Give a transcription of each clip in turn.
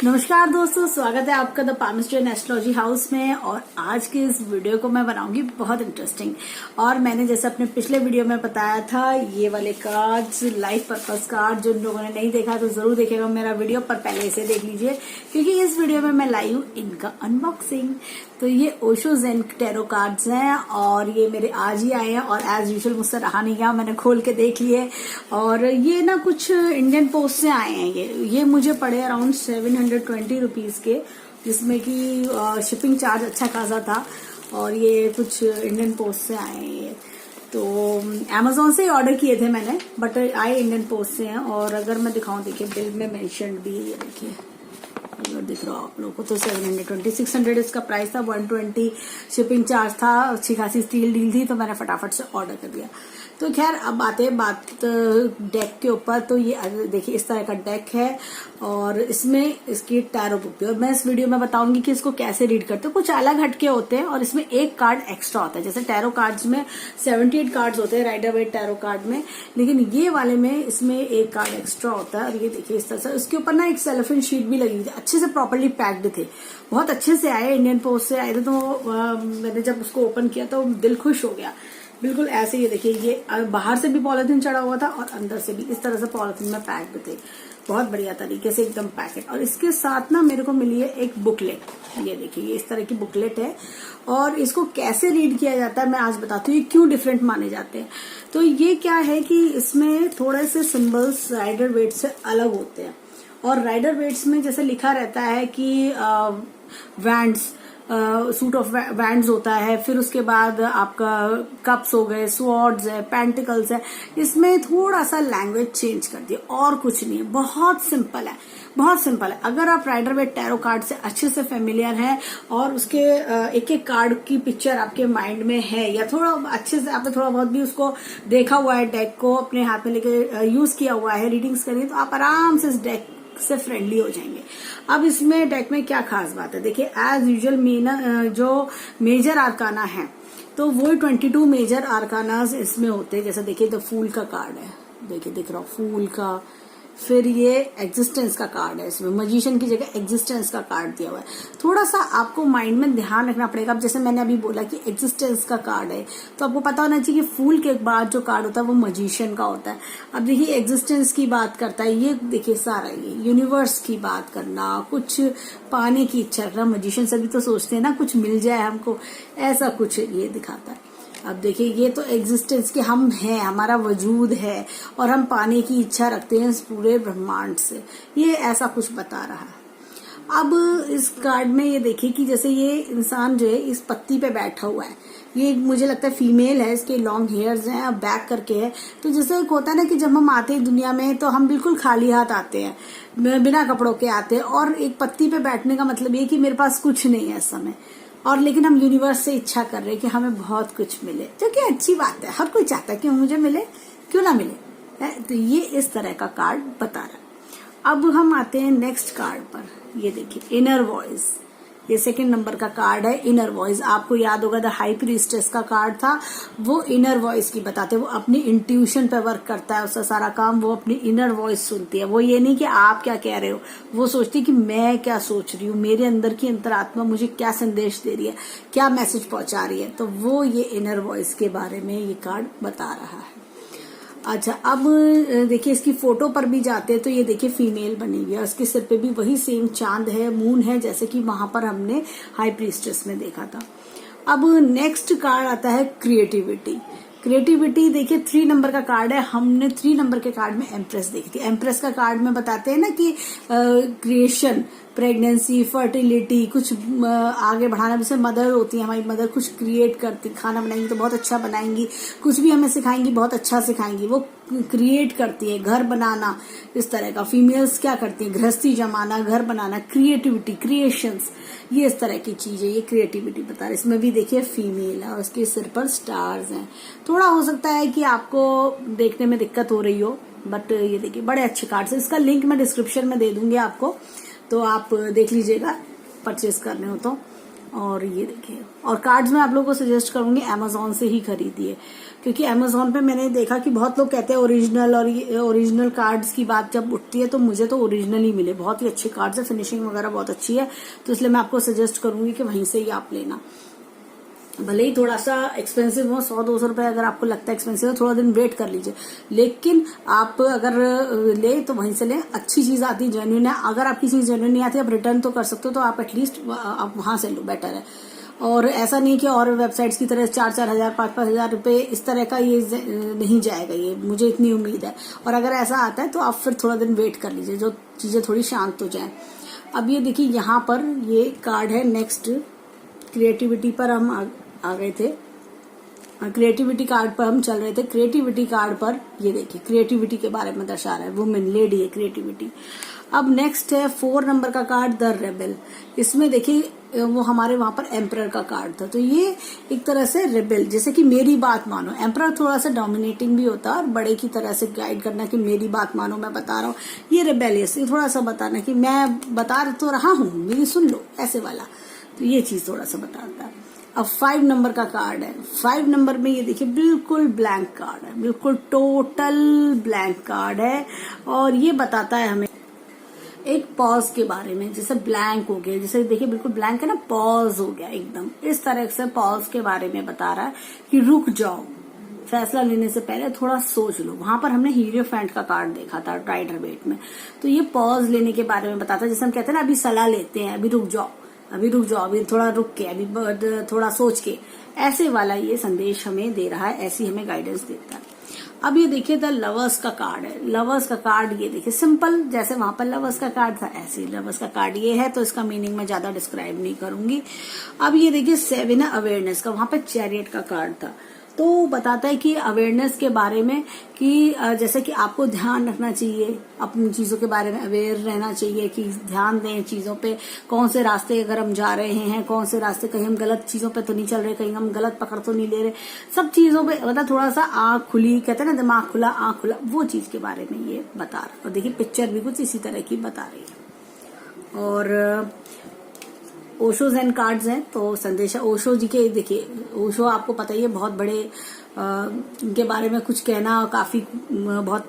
नमस्कार दोस्तों, स्वागत है आपका the palmistry and astrology house में। और आज के इस वीडियो को मैं बनाऊंगी बहुत इंटरेस्टिंग। और मैंने जैसे अपने पिछले वीडियो में बताया था, ये वाले कार्ड्स लाइफ पर्पस कार्ड, जो लोगों ने नहीं देखा तो जरूर देखेगा मेरा वीडियो, पर पहले इसे देख लीजिए क्योंकि इस वीडियो में मैं लाई हूँ इनका अनबॉक्सिंग। तो ये ओशो ज़ेन टैरो कार्ड्स हैं और ये मेरे आज ही आए हैं और एज यूजुअल मुझसे रहा नहीं गया, मैंने खोल के देख लिए। और ये ना कुछ इंडियन पोस्ट से आए हैं। ये मुझे पड़े अराउंड 720 रुपीज के, जिसमें कि शिपिंग चार्ज अच्छा खासा था। और ये कुछ इंडियन पोस्ट से आए हैं। ये तो अमेजोन से ही ऑर्डर किए थे मैंने, बट आए इंडियन पोस्ट से हैं। और अगर मैं दिखाऊं, देखिए बिल में मेंशन भी है, ये देखिए अगर दिख रहा हो आप लोगों को तो 720, 600 इसका प्राइस था, 120 शिपिंग चार्ज था। अच्छी खासी स्टील डील थी तो मैंने फटाफट से ऑर्डर कर दिया। तो खैर अब आते हैं बात डेक के ऊपर। तो ये देखिए इस तरह का डेक है और इसमें इसकी टैरो बुक है। और मैं इस वीडियो में बताऊंगी कि इसको कैसे रीड करते हैं। कुछ अलग हटके होते हैं और इसमें एक कार्ड एक्स्ट्रा होता है। जैसे टैरो कार्ड्स में 78 कार्ड्स होते हैं राइडर वेट टैरो कार्ड में, लेकिन ये वाले में इसमें एक कार्ड एक्स्ट्रा होता है। और ये देखिए इस तरह से उसके ऊपर ना एक सेलोफेन शीट भी लगी हुई थी, अच्छे से प्रॉपर्ली पैक्ड थे, बहुत अच्छे से आए, इंडियन पोस्ट से आए थे। तो मैंने जब उसको ओपन किया तो दिल खुश हो गया। बिल्कुल ऐसे ये देखिए, ये बाहर से भी पॉलिथीन चढ़ा हुआ था और अंदर से भी इस तरह से पॉलिथीन में पैक्ड थे, बहुत बढ़िया तरीके से एकदम पैकेट। और इसके साथ ना मेरे को मिली है एक बुकलेट। ये देखिए ये इस तरह की बुकलेट है और इसको कैसे रीड किया जाता है मैं आज बताती हूँ, ये क्यों डिफरेंट माने जाते हैं। तो ये क्या है कि इसमें थोड़े से सिंबल्स राइडर वेट से अलग होते हैं। और राइडर वेट्स में जैसे लिखा रहता है कि वैंड्स, सूट ऑफ वैंड्स होता है, फिर उसके बाद आपका कप्स हो गए, स्वॉर्ड्स है, पेंटिकल्स है। इसमें थोड़ा सा लैंग्वेज चेंज कर दिया और कुछ नहीं है, बहुत सिंपल है, बहुत सिंपल है। अगर आप राइडर वेट टैरो कार्ड से अच्छे से फेमिलियर हैं और उसके एक एक कार्ड की पिक्चर आपके माइंड में है, या थोड़ा अच्छे से आपने थोड़ा बहुत भी उसको देखा हुआ है, डेक को अपने हाथ में लेके यूज किया हुआ है, रीडिंग्स करिए, तो आप आराम से इस डेक से फ्रेंडली हो जाएंगे। अब इसमें डेक में क्या खास बात है, देखिए एज यूजुअल जो मेजर आर्काना है तो वो 22 मेजर आर्कानास इसमें होते हैं। जैसे देखिए तो फूल का कार्ड है, देखिए दिख रहा फूल का, फिर ये एग्जिस्टेंस का कार्ड है, इसमें मजिशियन की जगह एग्जिस्टेंस का कार्ड दिया हुआ है। थोड़ा सा आपको माइंड में ध्यान रखना पड़ेगा। अब जैसे मैंने अभी बोला कि एग्जिस्टेंस का कार्ड है, तो आपको पता होना चाहिए कि फूल के बाद जो कार्ड होता है वो मजिशियन का होता है। अब देखिए एग्जिस्टेंस की बात करता है, ये देखिए सारा ये यूनिवर्स की बात करना, कुछ पाने की इच्छा रखना। मजिशियन सभी तो सोचते हैं ना कुछ मिल जाए हमको, ऐसा कुछ ये दिखाता है। अब देखिए ये तो एग्जिस्टेंस के हम हैं, हमारा वजूद है और हम पाने की इच्छा रखते हैं इस पूरे ब्रह्मांड से, ये ऐसा कुछ बता रहा है। अब इस कार्ड में ये देखिए कि जैसे ये इंसान जो है इस पत्ती पे बैठा हुआ है, ये मुझे लगता है फीमेल है, इसके लॉन्ग हेयर्स हैं और बैक करके है। तो जैसे एक होता है ना कि जब हम आते हैं दुनिया में तो हम बिल्कुल खाली हाथ आते हैं, बिना कपड़ों के आते हैं, और एक पत्ती पे बैठने का मतलब ये कि मेरे पास कुछ नहीं है इस समय, और लेकिन हम यूनिवर्स से इच्छा कर रहे हैं कि हमें बहुत कुछ मिले, जो कि अच्छी बात है, हर कोई चाहता है कि मुझे मिले, क्यों ना मिले। तो ये इस तरह का कार्ड बता रहा है। अब हम आते हैं नेक्स्ट कार्ड पर। ये देखिए इनर वॉइस, ये सेकंड नंबर का कार्ड है, इनर वॉइस। आपको याद होगा द हाई प्रीस्टेस का कार्ड था, वो इनर वॉइस की बताते हैं। वो अपनी इंट्यूशन पे वर्क करता है, उसका सारा काम, वो अपनी इनर वॉइस सुनती है। वो ये नहीं कि आप क्या कह रहे हो, वो सोचती है कि मैं क्या सोच रही हूँ, मेरे अंदर की अंतरात्मा मुझे क्या संदेश दे रही है, क्या मैसेज पहुंचा रही है। तो वो ये इनर वॉइस के बारे में ये कार्ड बता रहा है। अच्छा, अब देखिए इसकी फोटो पर भी जाते हैं तो ये देखिए फीमेल बनी हुई है, उसके सिर पे भी वही सेम चांद है, मून है, जैसे कि वहां पर हमने हाई प्रीस्टेस में देखा था। अब नेक्स्ट कार्ड आता है क्रिएटिविटी। क्रिएटिविटी देखिए 3 नंबर का कार्ड है। हमने 3 नंबर के कार्ड में एम्प्रेस देखी थी। एम्प्रेस का कार्ड में बताते हैं ना कि क्रिएशन, प्रेगनेंसी, फर्टिलिटी, कुछ आगे बढ़ाना। जैसे मदर होती है हमारी, मदर कुछ क्रिएट करती, खाना बनाएंगी तो बहुत अच्छा बनाएंगी, कुछ भी हमें सिखाएंगी बहुत अच्छा सिखाएंगी, वो क्रिएट करती है, घर बनाना, इस तरह का। फीमेल्स क्या करती है, गृहस्थी जमाना, घर बनाना, क्रिएटिविटी, क्रिएशंस, ये इस तरह की चीज है। ये क्रिएटिविटी बता रहा है। इसमें भी देखिए फीमेल है और उसके सिर पर स्टार्स हैं। थोड़ा हो सकता है कि आपको देखने में दिक्कत हो रही हो, बट ये देखिए बड़े अच्छे कार्ड्स है। इसका लिंक मैं डिस्क्रिप्शन में दे दूंगी आपको, तो आप देख लीजिएगा परचेज करने हो तो। और ये देखिए, और कार्ड्स मैं आप लोगों को सजेस्ट करूंगी अमेजोन से ही खरीदिए, क्योंकि अमेजोन पे मैंने देखा कि बहुत लोग कहते हैं ओरिजिनल, और ये ओरिजिनल कार्ड्स की बात जब उठती है तो मुझे तो ओरिजिनल ही मिले। बहुत ही अच्छे कार्ड्स है, फिनिशिंग वगैरह बहुत अच्छी है, तो इसलिए मैं आपको सजेस्ट करूंगी कि वहीं से ही आप लेना। भले ही थोड़ा सा एक्सपेंसिव हो, 100-200 रुपए अगर आपको लगता है एक्सपेंसिव हो, थोड़ा दिन वेट कर लीजिए, लेकिन आप अगर ले तो वहीं से लें। अच्छी चीज आती है, जेन्युइन है। अगर आपकी चीज जेन्युइन नहीं आती, आप रिटर्न तो कर सकते हो, तो आप एटलीस्ट आप वहां से लो, बेटर है। और ऐसा नहीं कि और वेबसाइट्स की तरह 4-4 हजार 5-5 हजार रुपए इस तरह का ये नहीं जाएगा, ये मुझे इतनी उम्मीद है। और अगर ऐसा आता है तो आप फिर थोड़ा दिन वेट कर लीजिए, जो चीजें थोड़ी शांत हो जाए। अब ये देखिए, यहाँ पर ये कार्ड है नेक्स्ट, क्रिएटिविटी पर हम आ गए थे, क्रिएटिविटी कार्ड पर हम चल रहे थे। क्रिएटिविटी कार्ड पर ये देखिए, क्रिएटिविटी के बारे में दर्शा रहा है, वुमेन, लेडी है क्रिएटिविटी। अब नेक्स्ट है 4 नंबर का कार्ड, द रेबेल। इसमें देखिए वो हमारे वहां पर एम्परर का कार्ड था, तो ये एक तरह से रेबेल, जैसे कि मेरी बात मानो। एम्परर थोड़ा सा डोमिनेटिंग भी होता है और बड़े की तरह से गाइड करना कि मेरी बात मानो, मैं बता रहा हूँ। ये रेबेलियस, ये थोड़ा सा बताना कि मैं बता तो रहा हूँ, मेरी सुन लो, ऐसे वाला। तो ये चीज थोड़ा सा बताता है। अब 5 नंबर का कार्ड है। 5 नंबर में ये देखिए, बिल्कुल ब्लैंक कार्ड है, बिल्कुल टोटल ब्लैंक कार्ड है, और ये बताता है हमें एक पॉज के बारे में। जैसे ब्लैंक हो गया, जैसे देखिए बिल्कुल ब्लैंक है ना, पॉज हो गया एकदम, इस तरह से पॉज के बारे में बता रहा है कि रुक जाओ, फैसला लेने से पहले थोड़ा सोच लो। वहां पर हमने हीरोफेंट का कार्ड देखा था राइडर वेट में, तो ये पॉज लेने के बारे में बताता है। जैसे हम कहते हैं ना, अभी सलाह लेते हैं, अभी रुक जाओ, अभी रुक जाओ, अभी थोड़ा रुक के, अभी थोड़ा सोच के, ऐसे वाला ये संदेश हमें दे रहा है, ऐसी हमें गाइडेंस देता है। अब ये देखिए, द लवर्स का कार्ड है। लवर्स का कार्ड ये देखिए, सिंपल, जैसे वहां पर लवर्स का कार्ड था ऐसे ही लवर्स का कार्ड ये है, तो इसका मीनिंग मैं ज्यादा डिस्क्राइब नहीं करूंगी। अब ये देखिए 7 अवेयरनेस का, वहां पर चैरियट का कार्ड था, तो बताता है कि अवेयरनेस के बारे में, कि जैसे कि आपको ध्यान रखना चाहिए, अपनी चीजों के बारे में अवेयर रहना चाहिए, कि ध्यान दें चीजों पे, कौन से रास्ते अगर हम जा रहे हैं, कौन से रास्ते, कहीं हम गलत चीजों पे तो नहीं चल रहे, कहीं हम गलत पकड़ तो नहीं ले रहे, सब चीजों पे मतलब थोड़ा सा आंख खुली, कहते हैं ना दिमाग खुला आंख खुला, वो चीज के बारे में ये बता रहा है। और देखिए पिक्चर भी कुछ इसी तरह की बता रही है। और ओशोज एंड कार्ड्स हैं, तो संदेशा ओशो जी के, देखिए ओशो आपको पता ही है, बहुत बड़े इनके बारे में कुछ कहना काफी बहुत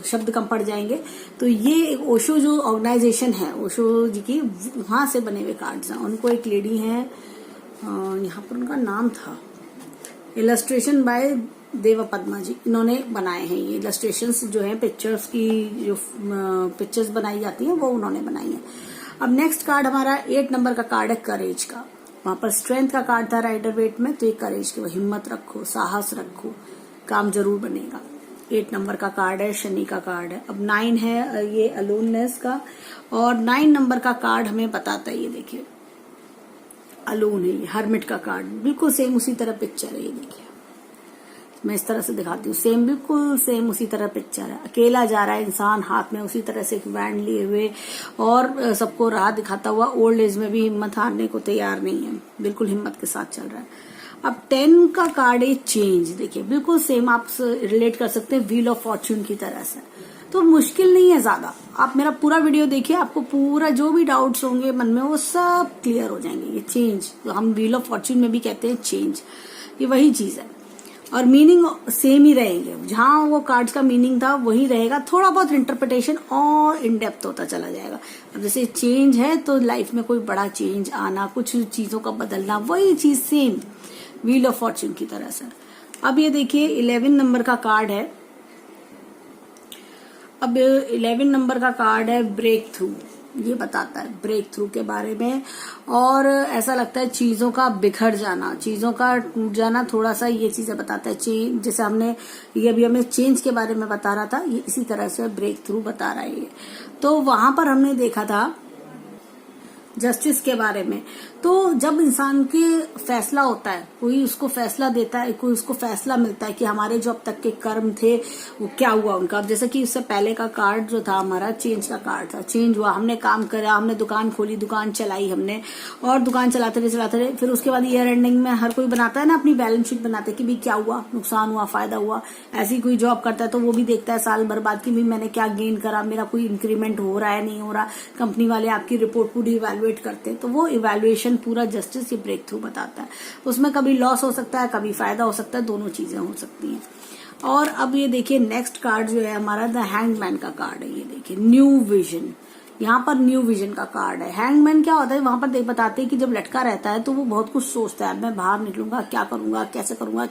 शब्द कम पड़ जाएंगे। तो ये ओशो जो ऑर्गेनाइजेशन है, ओशो जी की, वहां से बने हुए कार्ड्स हैं। उनको एक लेडी है, यहाँ पर उनका नाम था, इलस्ट्रेशन बाय देवा पद्मा जी, इन्होंने बनाए हैं ये इलस्ट्रेशंस जो है, पिक्चर्स की जो पिक्चर्स बनाई जाती हैं वो उन्होंने बनाई है। अब नेक्स्ट कार्ड हमारा 8 नंबर का कार्ड है, करेज का। वहां पर स्ट्रेंथ का कार्ड था राइडर वेट में, तो ये करेज के, हिम्मत रखो, साहस रखो, काम जरूर बनेगा। 8 नंबर का कार्ड है, शनि का कार्ड है। अब 9 है ये अलोननेस का, और 9 नंबर का कार्ड हमें बताता है, ये देखिए अलोन है, ये हर्मिट का कार्ड, बिल्कुल सेम उसी तरह पिक्चर है। ये देखिए मैं इस तरह से दिखाती हूँ, सेम, बिल्कुल सेम उसी तरह पिक्चर है। अकेला जा रहा है इंसान, हाथ में उसी तरह से एक बैंड लिए हुए, और सबको राह दिखाता हुआ, ओल्ड एज में भी हिम्मत हारने को तैयार नहीं है, बिल्कुल हिम्मत के साथ चल रहा है। अब 10 का कार्ड है चेंज, देखिए बिल्कुल सेम, आप रिलेट कर सकते हैं व्हील ऑफ फॉर्च्यून की तरह से। तो मुश्किल नहीं है ज्यादा, आप मेरा पूरा वीडियो देखिए, आपको पूरा जो भी डाउट्स होंगे मन में वो सब क्लियर हो जाएंगे। ये चेंज, तो हम व्हील ऑफ फॉर्च्यून में भी कहते हैं चेंज, ये वही चीज है, और मीनिंग सेम ही रहेंगे। जहां वो कार्ड्स का मीनिंग था वही रहेगा, थोड़ा बहुत इंटरप्रिटेशन और इन डेप्थ होता चला जाएगा। अब जैसे चेंज है तो लाइफ में कोई बड़ा चेंज आना, कुछ चीजों का बदलना, वही चीज सेम व्हील ऑफ फॉर्च्यून की तरह से। अब ये देखिए 11 नंबर का कार्ड है। अब 11 नंबर का कार्ड है ब्रेक थ्रू, ये बताता है ब्रेक थ्रू के बारे में, और ऐसा लगता है चीजों का बिखर जाना, चीजों का टूट जाना, थोड़ा सा ये चीजें बताता है। चेंज, जैसे हमने ये अभी हमें चेंज के बारे में बता रहा था, ये इसी तरह से ब्रेक थ्रू बता रहा है ये। तो वहां पर हमने देखा था जस्टिस के बारे में, तो जब इंसान के फैसला होता है, कोई उसको फैसला देता है, कोई उसको फैसला मिलता है कि हमारे जो अब तक के कर्म थे वो क्या हुआ उनका। अब जैसे कि उससे पहले का कार्ड जो था हमारा चेंज का कार्ड था, चेंज हुआ, हमने काम करा, हमने दुकान खोली, दुकान चलाई हमने, और दुकान चलाते रहे, फिर उसके बाद ईयर एंडिंग में हर कोई बनाता है ना अपनी बैलेंस शीट बनाते कि भी क्या हुआ, नुकसान हुआ, फायदा हुआ। ऐसी कोई जॉब करता है तो वो भी देखता है साल भर बाद की भी मैंने क्या गेन करा, मेरा कोई इंक्रीमेंट हो रहा है नहीं हो रहा। कंपनी वाले आपकी रिपोर्ट पूरी इवैल्यूएट इवेल्युएट करते हैं, तो वो इवेल्युएशन पूरा जस्टिस ये ब्रेक थ्रू बताता है। उसमें कभी लॉस हो सकता है, कभी फायदा हो सकता है, दोनों चीजें हो सकती हैं। और अब ये देखिए नेक्स्ट कार्ड जो है हमारा द हैंगमैन का कार्ड है। ये देखिए न्यू विजन, यहाँ पर न्यू विजन का कार्ड है। हैंगमैन क्या होता है, वहां पर देख बताते हैं कि जब लटका रहता है तो वो बहुत कुछ सोचता है, मैं बाहर निकलूंगा, क्या करूंगा,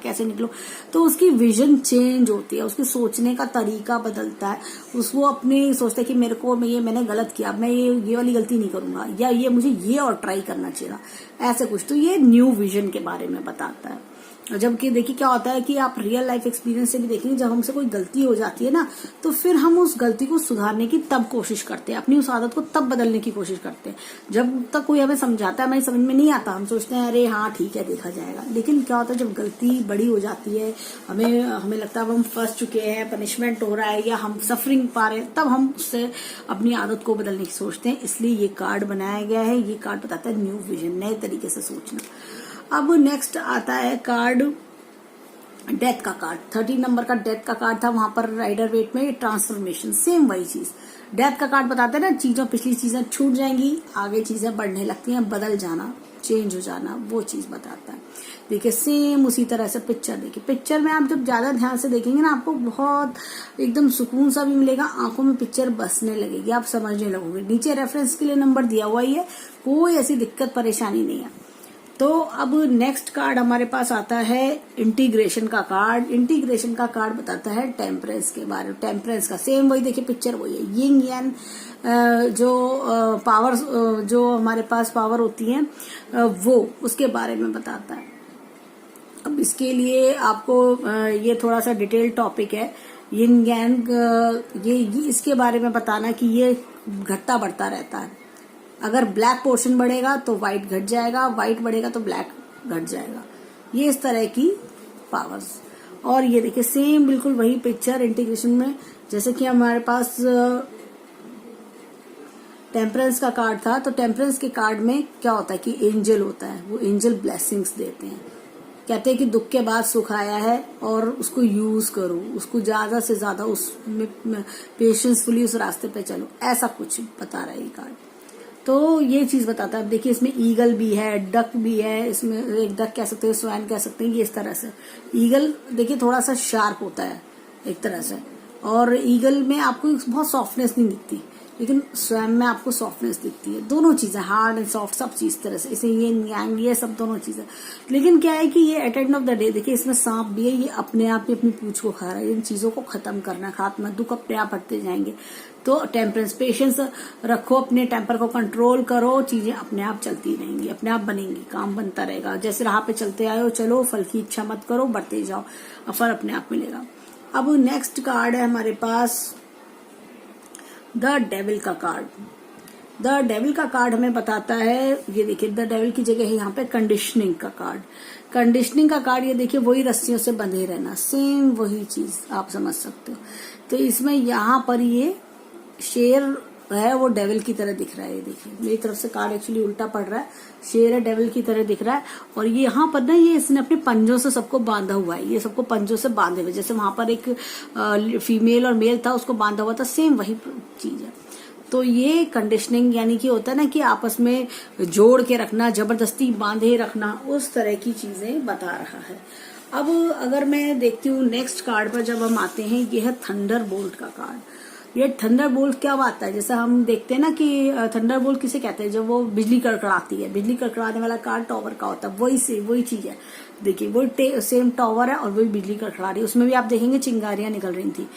कैसे निकलूं। तो उसकी विजन चेंज होती है, उसके सोचने का तरीका बदलता है। उसको अपने सोचता है कि मैंने गलत किया, मैं ये वाली गलती नहीं करूंगा, या ये मुझे ये और ट्राई करना चाहिए, ऐसे कुछ। तो ये न्यू विजन के बारे में बताता है। जबकि देखिए क्या होता है कि आप रियल लाइफ एक्सपीरियंस से भी देखेंगे, जब हमसे कोई गलती हो जाती है ना, तो फिर हम उस गलती को सुधारने की तब कोशिश करते हैं, अपनी उस आदत को तब बदलने की कोशिश करते हैं। जब तक कोई हमें समझाता है, हमें समझ में नहीं आता, हम सोचते हैं अरे हाँ ठीक है, देखा जाएगा। लेकिन क्या होता है, जब गलती बड़ी हो जाती है, हमें लगता है अब हम फंस चुके हैं, पनिशमेंट हो रहा है, या हम सफरिंग पा रहे हैं, तब हम उससे अपनी आदत को बदलने की सोचते हैं। इसलिए ये कार्ड बनाया गया है। ये कार्ड बताता है न्यू विजन, नए तरीके से सोचना। अब नेक्स्ट आता है कार्ड डेथ का कार्ड। 13 नंबर का डेथ का कार्ड था, वहां पर राइडर वेट में ट्रांसफॉर्मेशन, सेम वही चीज। डेथ का कार्ड बताते हैं ना, पिछली चीजें छूट जाएंगी, आगे चीजें बढ़ने लगती हैं, बदल जाना, चेंज हो जाना, वो चीज बताता है। देखिए सेम उसी तरह से पिक्चर देखिए, पिक्चर में आप जब ज्यादा ध्यान से देखेंगे ना, आपको बहुत एकदम सुकून सा भी मिलेगा, आंखों में पिक्चर बसने लगेगी, आप समझने लगोगे। नीचे रेफरेंस के लिए नंबर दिया हुआ ही है, कोई ऐसी दिक्कत परेशानी नहीं है। तो अब नेक्स्ट कार्ड हमारे पास आता है इंटीग्रेशन का कार्ड। इंटीग्रेशन का कार्ड बताता है टेम्परेंस के बारे में। टेम्परेंस का सेम वही देखिए, पिक्चर वही है, यिंग यान जो पावर, जो हमारे पास पावर होती है, वो उसके बारे में बताता है। अब इसके लिए आपको ये थोड़ा सा डिटेल टॉपिक है। यिंग यांग, ये इसके बारे में बताना कि ये घटता बढ़ता रहता है। अगर ब्लैक पोर्शन बढ़ेगा तो व्हाइट घट जाएगा, व्हाइट बढ़ेगा तो ब्लैक घट जाएगा। ये इस तरह की पावर्स। और ये देखिए सेम बिल्कुल वही पिक्चर इंटीग्रेशन में, जैसे कि हमारे पास टेम्परेंस का कार्ड था, तो टेम्परेंस के कार्ड में क्या होता है कि एंजल होता है, वो एंजल ब्लेसिंग्स देते हैं। कहते हैं कि दुख के बाद सुख आया है और उसको यूज करो, उसको ज्यादा से ज्यादा उसमें पेशेंसफुली उस रास्ते पे चलो, ऐसा कुछ बता रहा है ये कार्ड। तो ये चीज बताता है। देखिए इसमें ईगल भी है, डक भी है, इसमें एक डक कह सकते हैं, स्वैन कह सकते हैं, ये इस तरह से। ईगल देखिए थोड़ा सा शार्प होता है एक तरह से, और ईगल में आपको बहुत सॉफ्टनेस नहीं दिखती, लेकिन स्वयं में आपको सॉफ्टनेस दिखती है। दोनों चीजें, हार्ड एंड सॉफ्ट, सब चीज तरह से, इसे ये यांग, ये सब दोनों चीजें। लेकिन क्या है कि ये at end of the day देखिए इसमें सांप भी है, ये अपने आप ही अपनी पूंछ को खा रहा है। इन चीजों को खत्म करना, खात्मा, दुख अपने आप हटते जाएंगे। तो टेम्परेंस, पेशेंस रखो, अपने टेम्पर को कंट्रोल करो, चीजें अपने आप चलती रहेंगी, अपने आप बनेंगी, काम बनता रहेगा। जैसे राह पे चलते आए हो, चलो, फल की इच्छा मत करो, बढ़ते जाओ, फल अपने आप मिलेगा। अब नेक्स्ट कार्ड है हमारे पास द डेविल का कार्ड। द डेविल का कार्ड हमें बताता है, ये देखिए द डेविल की जगह है यहाँ पे कंडीशनिंग का कार्ड। कंडीशनिंग का कार्ड ये देखिए वही रस्सियों से बंधे रहना, सेम वही चीज आप समझ सकते हो। तो इसमें यहाँ पर ये शेर है, वो डेविल की तरह दिख रहा है। ये देखिए मेरी तरफ से कार्ड एक्चुअली उल्टा पड़ रहा है, शेर है डेविल की तरह दिख रहा है। और ये यहाँ पर ना, ये इसने अपने पंजों से सबको बांधा हुआ है, ये सबको पंजों से बांधे हुए, जैसे वहां पर एक फीमेल और मेल था, उसको बांधा हुआ था, सेम वही चीज है। तो ये कंडीशनिंग यानी कि होता है ना कि आपस में जोड़ के रखना, जबरदस्ती बांधे रखना, उस तरह की चीजें बता रहा है। अब अगर मैं देखती हूँ नेक्स्ट कार्ड पर जब हम आते हैं, ये है थंडर बोल्ट का कार्ड। ये थंडर बोल्ट क्या बात है, जैसे हम देखते हैं ना कि थंडर बोल्ट किसे कहते हैं, जब वो बिजली कड़कड़ाती है, बिजली कड़कड़ाने वाला कार्ड टॉवर का होता है, वही चीज है। देखिए वो सेम टॉवर है और वही बिजली कड़कड़ा रही है, उसमें भी आप देखेंगे चिंगारियां निकल रही थी।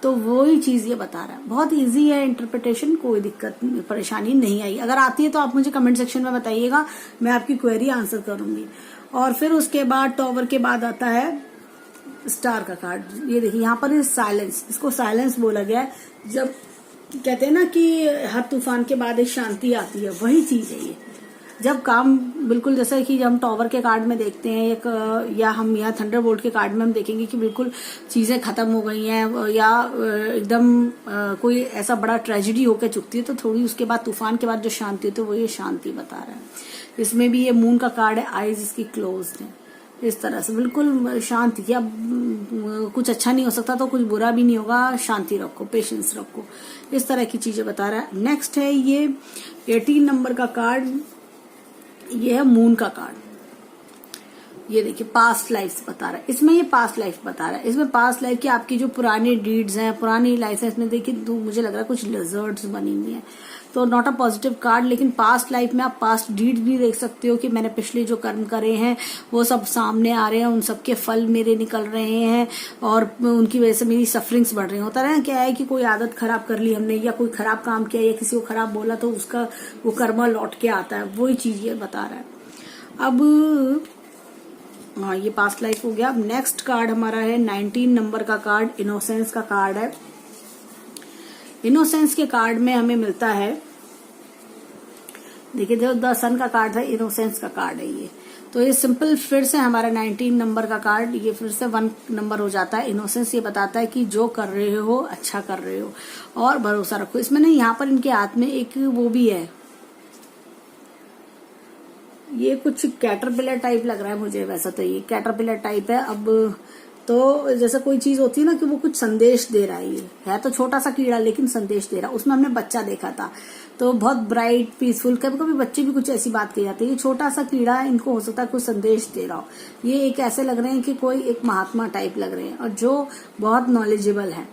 तो वही चीज ये बता रहा है। बहुत इजी है इंटरप्रिटेशन, कोई दिक्कत परेशानी नहीं आई। अगर आती है तो आप मुझे कमेंट सेक्शन में बताइएगा, मैं आपकी क्वेरी आंसर करूंगी। और फिर उसके बाद टॉवर के बाद आता है स्टार का कार्ड। ये देखिए यहाँ पर साइलेंस, इसको साइलेंस बोला गया है। जब कहते हैं ना कि हर तूफान के बाद एक शांति आती है, वही चीज है ये। जब काम बिल्कुल, जैसा कि हम टॉवर के कार्ड में देखते हैं एक, या हम यहाँ थंडर बोल्ट के कार्ड में हम देखेंगे कि बिल्कुल चीजें खत्म हो गई हैं, या एकदम कोई ऐसा बड़ा ट्रेजेडी होकर चुकती है, तो थोड़ी उसके बाद तूफान के बाद जो शांति होती है, वो ये शांति बता रहा है। इसमें भी ये मून का कार्ड है, आईज इसकी क्लोज्ड है। इस तरह से बिल्कुल शांति की। अब कुछ अच्छा नहीं हो सकता तो कुछ बुरा भी नहीं होगा, शांति रखो, पेशेंस रखो, इस तरह की चीजें बता रहा है। नेक्स्ट है ये 18 नंबर का कार्ड, ये है मून का कार्ड। ये देखिए पास्ट लाइफ बता रहा है, इसमें ये पास्ट लाइफ बता रहा है। इसमें पास्ट लाइफ की आपकी जो पुरानी डीड्स हैं, पुरानी लाइफ है, इसमें देखिए तो मुझे लग रहा है कुछ लिजर्ड्स बनी हुई है, तो नॉट अ पॉजिटिव कार्ड। लेकिन पास्ट लाइफ में आप पास्ट डीड भी देख सकते हो कि मैंने पिछले जो कर्म करे हैं वो सब सामने आ रहे हैं, उन सबके फल मेरे निकल रहे हैं और उनकी वजह से मेरी सफरिंग्स बढ़ रही हैं। होता है क्या है कि कोई आदत खराब कर ली हमने, या कोई खराब काम किया, या किसी को खराब बोला, तो उसका वो कर्मा लौट के आता है, वही चीज ये बता रहा है। अब हाँ, ये पास्ट लाइफ हो गया। अब नेक्स्ट कार्ड हमारा है 19 नंबर का कार्ड, इनोसेंस का कार्ड है। इनोसेंस के कार्ड में हमें मिलता है, देखिए जो द सन का कार्ड था, इनोसेंस का कार्ड है ये। तो ये सिंपल फिर से हमारा 19 नंबर का कार्ड, ये फिर से 1 नंबर हो जाता है। इनोसेंस ये बताता है कि जो कर रहे हो अच्छा कर रहे हो और भरोसा रखो। इसमें ना यहाँ पर इनके हाथ में एक वो भी है, ये कुछ कैटरपिलर टाइप लग रहा है मुझे, वैसा तो ये कैटरपिलर टाइप है। अब तो जैसे कोई चीज होती है ना कि वो कुछ संदेश दे रहा है, ये है तो छोटा सा कीड़ा लेकिन संदेश दे रहा है। उसमें हमने बच्चा देखा था, तो बहुत ब्राइट पीसफुल, कभी कभी बच्चे भी कुछ ऐसी बात कही जाती है। ये छोटा सा कीड़ा, इनको हो सकता है कुछ संदेश दे रहा हो। ये एक ऐसे लग रहे हैं कि कोई एक महात्मा टाइप लग रहे हैं, और जो बहुत नॉलेजेबल है,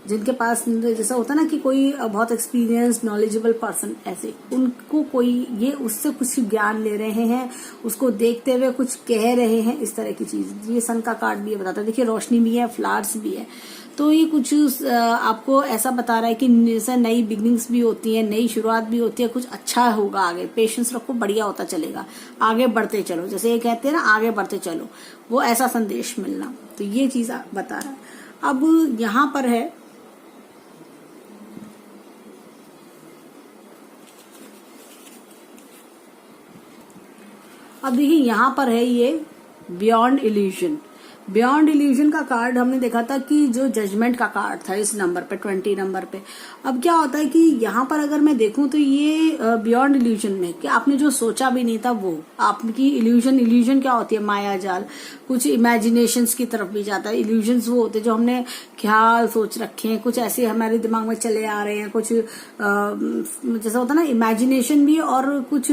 जिनके पास जैसा होता है ना कि कोई बहुत एक्सपीरियंस नॉलेजेबल पर्सन, ऐसे उनको कोई ये उससे कुछ ज्ञान ले रहे हैं, उसको देखते हुए कुछ कह रहे हैं, इस तरह की चीज। ये सन का कार्ड भी ये बताता है। देखिए रोशनी भी है, फ्लावर्स भी है, तो ये कुछ आपको ऐसा बता रहा है कि जैसे नई बिगनिंग्स भी होती है, नई शुरुआत भी होती है, कुछ अच्छा होगा आगे, पेशेंस रखो, बढ़िया होता चलेगा, आगे बढ़ते चलो, जैसे ये कहते हैं ना आगे बढ़ते चलो, वो ऐसा संदेश मिलना। तो ये चीज बता रहा है। अब यहाँ पर है अब देखिए यहाँ पर है ये बियॉन्ड इल्यूजन। बियॉन्ड इल्यूजन का कार्ड हमने देखा था कि जो जजमेंट का कार्ड था इस नंबर पे, 20 नंबर पे। अब क्या होता है कि यहाँ पर अगर मैं देखूं तो ये बियॉन्ड इल्यूजन में कि आपने जो सोचा भी नहीं था वो आपकी इल्यूजन क्या होती है, माया जाल, कुछ इमेजिनेशंस की तरफ भी जाता है। इल्यूजन्स वो होते हैं जो हमने ख्याल सोच रखे हैं, कुछ ऐसे हमारे दिमाग में चले आ रहे हैं, कुछ जैसा होता है ना इमेजिनेशन भी, और कुछ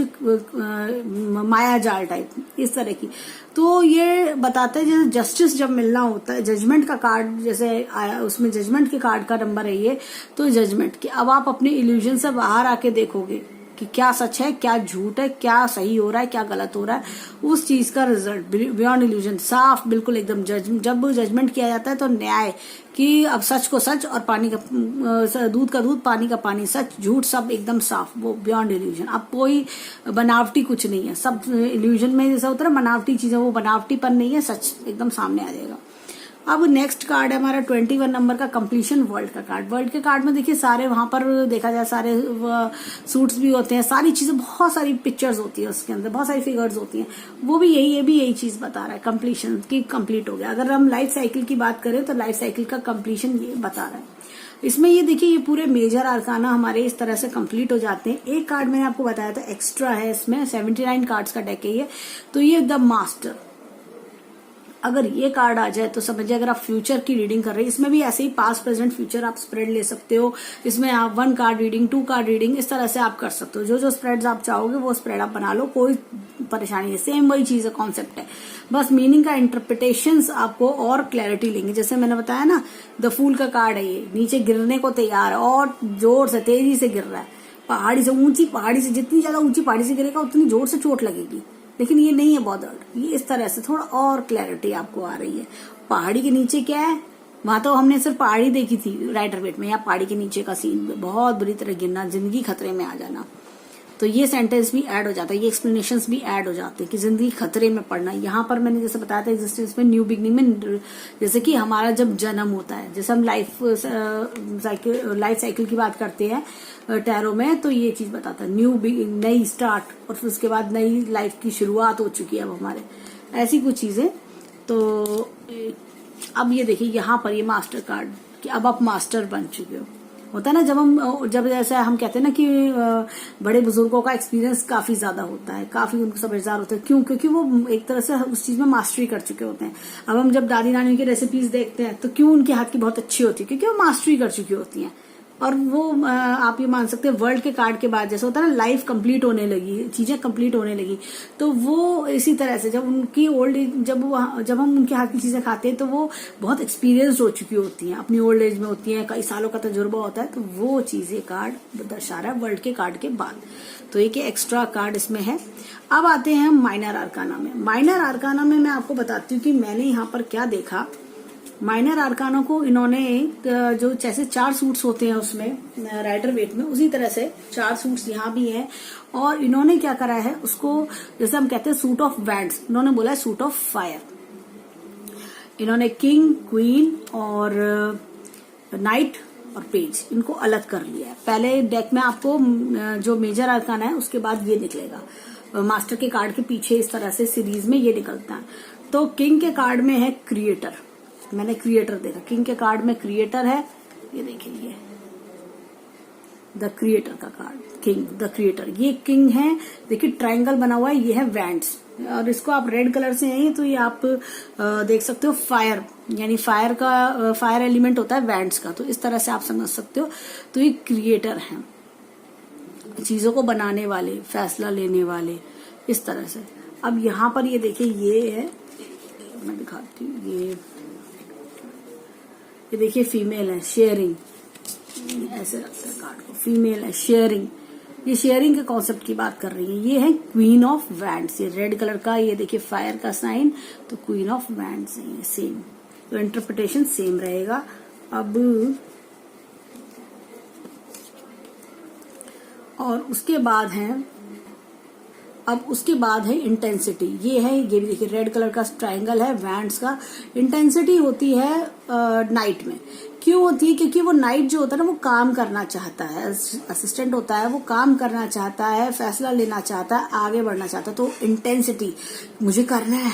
माया जाल टाइप, इस तरह की। तो ये बताते हैं जैसे जस्टिस जब मिलना होता है, जजमेंट का कार्ड जैसे आया, उसमें जजमेंट के कार्ड का नंबर है ये, तो जजमेंट की अब आप अपने इल्यूजन से बाहर आके देखोगे कि क्या सच है, क्या झूठ है, क्या सही हो रहा है, क्या गलत हो रहा है, उस चीज का रिजल्ट बियॉन्ड इल्यूजन साफ बिल्कुल एकदम। जब जजमेंट किया जाता है तो न्याय कि अब सच को सच और पानी का दूध का दूध, पानी का पानी, सच झूठ सब एकदम साफ, वो बियॉन्ड इल्यूजन। अब कोई बनावटी कुछ नहीं है, सब इल्यूजन में जैसा होता है बनावटी चीजें, वो बनावटीपन नहीं है, सच एकदम सामने आ जाएगा। अब नेक्स्ट कार्ड है हमारा 21 नंबर का कंप्लीशन वर्ल्ड का कार्ड। वर्ल्ड के कार्ड में देखिए सारे वहां पर देखा जाए सारे सूट्स भी होते हैं, सारी चीजें, बहुत सारी पिक्चर्स होती है उसके अंदर, बहुत सारी फिगर्स होती हैं, वो भी ये भी यही चीज बता रहा है, कंप्लीशन की कंप्लीट हो गया। अगर हम लाइफ साइकिल की बात करें तो लाइफ साइकिल का कंप्लीशन ये बता रहा है। इसमें ये देखिए ये पूरे मेजर आर्काना हमारे इस तरह से कंप्लीट हो जाते हैं। एक कार्ड मैंने आपको बताया था एक्स्ट्रा है, इसमें 79 कार्ड्स का डेक है ये, तो ये द मास्टर। अगर ये कार्ड आ जाए तो समझिए अगर आप फ्यूचर की रीडिंग कर रहे हैं, इसमें भी ऐसे ही पास्ट प्रेजेंट फ्यूचर आप स्प्रेड ले सकते हो। इसमें आप 1 कार्ड रीडिंग, 2 कार्ड रीडिंग, इस तरह से आप कर सकते हो। जो जो स्प्रेड्स आप चाहोगे वो स्प्रेड आप बना लो, कोई परेशानी नहीं, सेम वही चीज है, कॉन्सेप्ट है, बस मीनिंग का इंटरप्रिटेशन आपको और क्लैरिटी लेंगे। जैसे मैंने बताया ना द फूल का कार्ड है, ये नीचे गिरने को तैयार है और जोर से तेजी से गिर रहा है, पहाड़ी से, ऊंची पहाड़ी से, जितनी ज्यादा ऊंची पहाड़ी से गिरेगा उतनी जोर से चोट लगेगी। लेकिन ये नहीं है बॉदर्ड, ये इस तरह से थोड़ा और क्लैरिटी आपको आ रही है। पहाड़ी के नीचे क्या है, वहां तो हमने सिर्फ पहाड़ी देखी थी राइटर वेट में, या पहाड़ी के नीचे का सीन बहुत बुरी तरह गिरना, जिंदगी खतरे में आ जाना। तो ये सेंटेंस भी ऐड हो जाता है, ये एक्सप्लेनेशंस भी ऐड हो जाते हैं कि जिंदगी खतरे में पड़ना। यहाँ पर मैंने जैसे बताया था एग्जिस्टेंस में न्यू बिगनिंग में, जैसे कि हमारा जब जन्म होता है, जैसे हम लाइफ साइकिल की बात करते हैं टैरो में, तो ये चीज बताता है न्यू नई स्टार्ट, और फिर उसके बाद नई लाइफ की शुरुआत हो चुकी है अब हमारे, ऐसी कुछ चीजें। तो अब ये देखिए यहाँ पर ये मास्टर कार्ड कि अब आप मास्टर बन चुके हो, होता है ना, जब जैसे हम कहते हैं ना कि बड़े बुजुर्गों का एक्सपीरियंस काफी ज्यादा होता है, काफी उनको समझदार होता है। क्यों? क्योंकि वो एक तरह से उस चीज में मास्टरी कर चुके होते हैं। अब हम जब दादी नानी की रेसिपीज देखते हैं तो क्यों उनके हाथ की बहुत अच्छी होती है? क्योंकि वो मास्टरी कर चुकी होती हैं। और वो आप ये मान सकते हैं वर्ल्ड के कार्ड के बाद जैसे होता है ना, लाइफ कंप्लीट होने लगी, चीजें कंप्लीट होने लगी, तो वो इसी तरह से जब उनकी ओल्ड एज, जब हम उनके हाथ की चीजें खाते हैं तो वो बहुत एक्सपीरियंस्ड हो चुकी होती हैं, अपनी ओल्ड एज में होती हैं, कई सालों का तजुर्बा होता है। तो वो चीजें कार्ड दर्शा रहा है वर्ल्ड के कार्ड के बाद। तो एक एक्स्ट्रा कार्ड इसमें है। अब आते हैं माइनर आर्काना में। माइनर आर्काना में मैं आपको बताती हूँ कि मैंने यहाँ पर क्या देखा। माइनर आर्काना को इन्होंने जो जैसे 4 सूट्स होते हैं उसमें राइडर वेट में, उसी तरह से 4 सूट्स यहाँ भी हैं। और इन्होंने क्या करा है उसको, जैसे हम कहते हैं सूट ऑफ वैंड्स, इन्होंने बोला है सूट ऑफ फायर। इन्होंने किंग, क्वीन और नाइट और पेज इनको अलग कर लिया है। पहले डेक में आपको जो मेजर आर्काना है उसके बाद ये निकलेगा। मास्टर के कार्ड के पीछे इस तरह से सीरीज में ये निकलता है। तो किंग के कार्ड में है क्रिएटर, मैंने क्रिएटर देखा। किंग के कार्ड में क्रिएटर है, ये देखिए, ये द क्रिएटर का कार्ड, किंग द क्रिएटर, ये किंग है। देखिए ट्रायंगल बना हुआ है, ये है वैंड्स। और इसको आप रेड कलर से हैं तो ये आप देख सकते हो फायर, यानी फायर एलिमेंट होता है वैंड्स का, तो इस तरह से आप समझ सकते हो। तो ये क्रिएटर है, चीजों को बनाने वाले, फैसला लेने वाले, इस तरह से। अब यहाँ पर ये देखिए, ये है, मैं दिखाती हूँ, ये देखिए फीमेल है, शेयरिंग, ऐसे रखते हैं कार्ड को, फीमेल है, शेयरिंग। ये शेयरिंग के कॉन्सेप्ट की बात कर रही है। ये है क्वीन ऑफ वैंड्स, ये रेड कलर का, ये देखिए फायर का साइन, तो क्वीन ऑफ वैंड्स है ये, सेम। तो इंटरप्रिटेशन सेम रहेगा। अब और उसके बाद है इंटेंसिटी। ये है, ये भी देखिए रेड कलर का ट्रायंगल है वैंड्स का। इंटेंसिटी होती है नाइट में। क्यों होती है? क्योंकि वो नाइट जो होता है ना, वो काम करना चाहता है, असिस्टेंट होता है, वो काम करना चाहता है, फैसला लेना चाहता है, आगे बढ़ना चाहता है। तो इंटेंसिटी, मुझे करना है,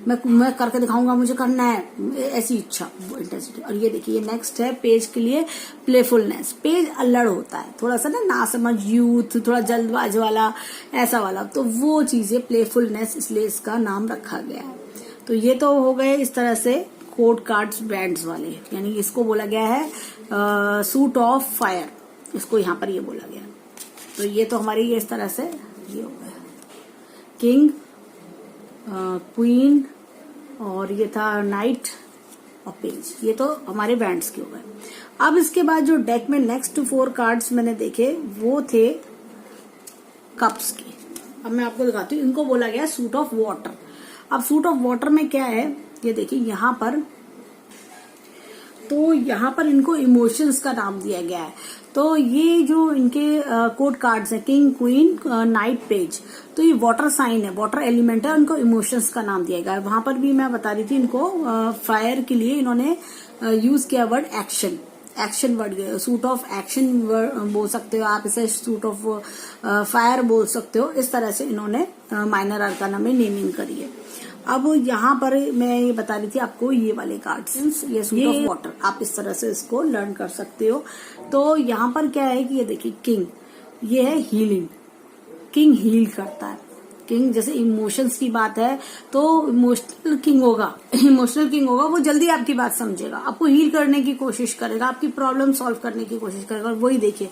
मैं करके दिखाऊंगा, मुझे करना है, ऐसी इच्छा, वो इंटेंसिटी। और ये देखिए, ये नेक्स्ट है पेज के लिए प्लेफुलनेस। पेज अल्लड़ होता है, थोड़ा सा ना समझ, यूथ, थोड़ा जल्दबाज वाला, ऐसा वाला, तो वो चीजें प्लेफुलनेस, इसलिए इसका नाम रखा गया है। तो ये तो हो गए इस तरह से कोड कार्ड्स बैंड्स वाले, यानी इसको बोला गया है सूट ऑफ फायर, इसको यहाँ पर ये बोला गया। तो ये तो हमारी ये इस तरह से ये हो गया किंग, क्वीन, और ये था नाइट और पेज, ये तो हमारे बैंड्स के हो गए। अब इसके बाद जो डेक में नेक्स्ट 4 कार्ड्स मैंने देखे वो थे कप्स के। अब मैं आपको दिखाती हूँ, इनको बोला गया सूट ऑफ वाटर। अब सूट ऑफ वाटर में क्या है, ये देखिए यहाँ पर, तो यहाँ पर इनको इमोशंस का नाम दिया गया है। तो ये जो इनके कोड कार्ड्स हैं, किंग, क्वीन, नाइट, पेज, तो ये वाटर साइन है, वाटर एलिमेंट है, उनको इमोशंस का नाम दिया गया है। वहां पर भी मैं बता रही थी, इनको फायर के लिए इन्होंने यूज किया word action, action word, suit of action बोल सकते हो आप इसे, सूट ऑफ फायर बोल सकते हो। इस तरह से इन्होंने माइनर आर्काना में नेमिंग करी है। अब यहाँ पर मैं ये बता रही थी आपको, ये वाले कार्ड्स, ये सूट ऑफ वाटर, आप इस तरह से इसको लर्न कर सकते हो। तो यहाँ पर क्या है कि ये देखिए किंग, ये है हीलिंग, किंग हील करता है। किंग जैसे इमोशंस की बात है तो इमोशनल किंग होगा, वो जल्दी आपकी बात समझेगा, आपको हील करने की कोशिश करेगा, आपकी प्रॉब्लम सॉल्व करने की कोशिश करेगा। और वही देखिए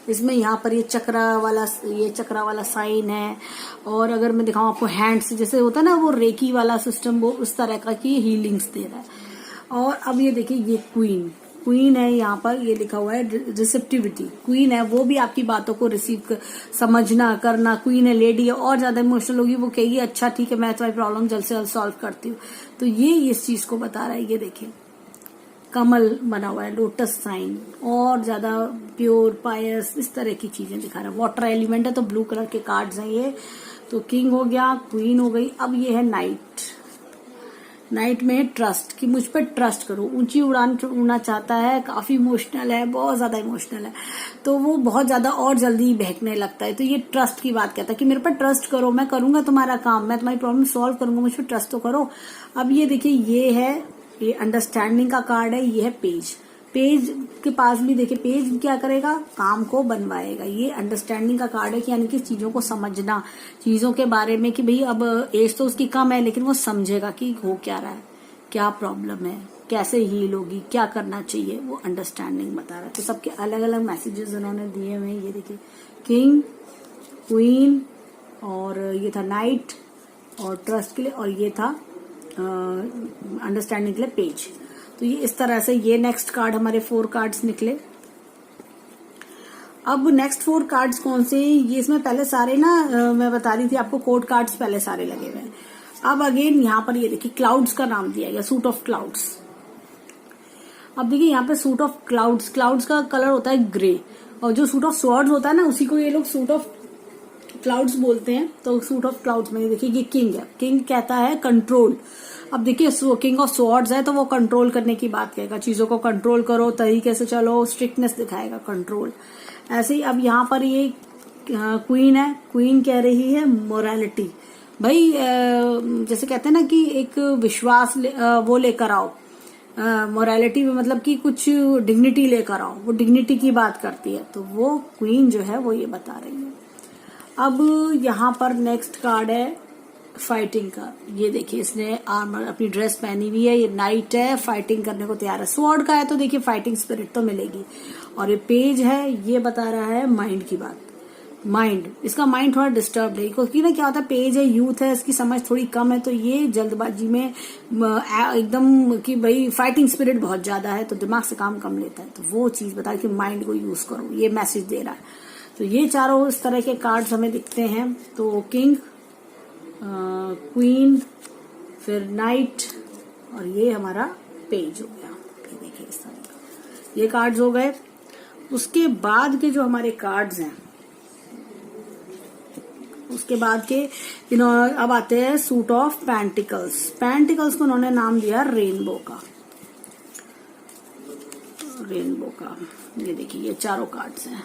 इसमें यहाँ पर ये चक्रा वाला साइन है। और अगर मैं दिखाऊं आपको हैंड्स, जैसे होता है ना वो रेकी वाला सिस्टम, वो उस तरह का की हीलिंग्स दे रहा है। और अब ये देखिए, ये क्वीन है, यहाँ पर ये लिखा हुआ है रिसेप्टिविटी। क्वीन है, वो भी आपकी बातों को रिसीव समझना करना। क्वीन है, लेडी है, और ज्यादा इमोशनल होगी, वो कहेगी अच्छा ठीक है, मैं तुम्हारी प्रॉब्लम जल्द से जल्द सॉल्व करती हूँ। तो ये इस चीज को बता रहा है। ये देखिए कमल बना हुआ है, लोटस साइन, और ज्यादा प्योर, पायस, इस तरह की चीजें दिखा रहा है। वाटर एलिमेंट है तो ब्लू कलर के कार्ड्स हैं ये। तो किंग हो गया, क्वीन हो गई। अब ये है नाइट में ट्रस्ट, कि मुझ पर ट्रस्ट करो, ऊंची उड़ान उड़ना चाहता है, काफी इमोशनल है, बहुत ज्यादा इमोशनल है, तो वो बहुत ज्यादा और जल्दी बहकने लगता है। तो ये ट्रस्ट की बात कहता है कि मेरे पर ट्रस्ट करो, मैं करूंगा तुम्हारा काम, मैं तुम्हारी प्रॉब्लम सॉल्व करूंगा, मुझ पर ट्रस्ट तो करो। अब ये देखिए, ये है, ये अंडरस्टैंडिंग का कार्ड है, ये है पेज। पेज के पास भी देखिए, पेज क्या करेगा, काम को बनवाएगा। ये अंडरस्टैंडिंग का कार्ड है कि यानी कि चीजों को समझना, चीजों के बारे में कि भाई अब एज तो उसकी कम है लेकिन वो समझेगा कि हो क्या रहा है, क्या प्रॉब्लम है, कैसे हील होगी, क्या करना चाहिए, वो अंडरस्टैंडिंग बता रहा है। तो सबके अलग अलग मैसेजेस उन्होंने दिए हुए हैं। ये देखिए किंग, क्वीन, और ये था नाइट और ट्रस्ट के लिए, और ये था अंडरस्टैंडिंग के लिए पेज। तो ये इस तरह से ये नेक्स्ट कार्ड हमारे 4 कार्ड्स निकले। अब नेक्स्ट 4 कार्ड्स कौन से, ये इसमें पहले सारे ना मैं बता रही थी आपको, कोड कार्ड्स पहले सारे लगे हुए हैं। अब अगेन यहाँ पर ये देखिए क्लाउड्स का नाम दिया गया, सूट ऑफ क्लाउड्स। अब देखिए यहाँ पे सूट ऑफ क्लाउड्स, क्लाउड्स का कलर होता है ग्रे, और जो सूट ऑफ स्वॉर्ड्स होता है ना उसी को ये लोग सूट ऑफ क्लाउड्स बोलते हैं। तो सूट ऑफ क्लाउड्स में देखिए ये किंग है, किंग कहता है कंट्रोल। अब देखिए किंग ऑफ स्वॉर्ड्स है तो वो कंट्रोल करने की बात कहेगा, चीजों को कंट्रोल करो, तरीके से चलो, स्ट्रिक्टनेस दिखाएगा, कंट्रोल। ऐसे ही अब यहाँ पर ये क्वीन है, क्वीन कह रही है मोरालिटी। भाई जैसे कहते हैं ना कि एक विश्वास वो लेकर आओ, मोरालिटी में मतलब कि कुछ डिग्निटी लेकर आओ, वो डिग्निटी की बात करती है। तो वो क्वीन जो है वो ये बता रही है। अब यहाँ पर नेक्स्ट कार्ड है फाइटिंग का। ये देखिए इसने आर्मर, अपनी ड्रेस पहनी हुई है, ये नाइट है, फाइटिंग करने को तैयार है। स्वॉर्ड का है तो देखिए फाइटिंग स्पिरिट तो मिलेगी। और ये पेज है, ये बता रहा है माइंड की बात। माइंड, इसका माइंड थोड़ा डिस्टर्ब है क्योंकि ना क्या होता है, पेज है, यूथ है, इसकी समझ थोड़ी कम है, तो ये जल्दबाजी में एकदम कि भाई फाइटिंग स्पिरिट बहुत ज्यादा है तो दिमाग से काम कम लेता है। तो वो चीज बता कि माइंड को यूज करो, ये मैसेज दे रहा है। तो ये चारों इस तरह के कार्ड्स हमें दिखते हैं। तो किंग, क्वीन, फिर नाइट, और ये हमारा पेज हो गया। ये देखिए इस तरह का ये कार्ड्स हो गए। उसके बाद के जो हमारे कार्ड्स हैं, उसके बाद के अब आते हैं सूट ऑफ पेंटिकल्स। पेंटिकल्स को उन्होंने नाम दिया रेनबो का, रेनबो का। ये देखिए ये चारों कार्ड्स हैं।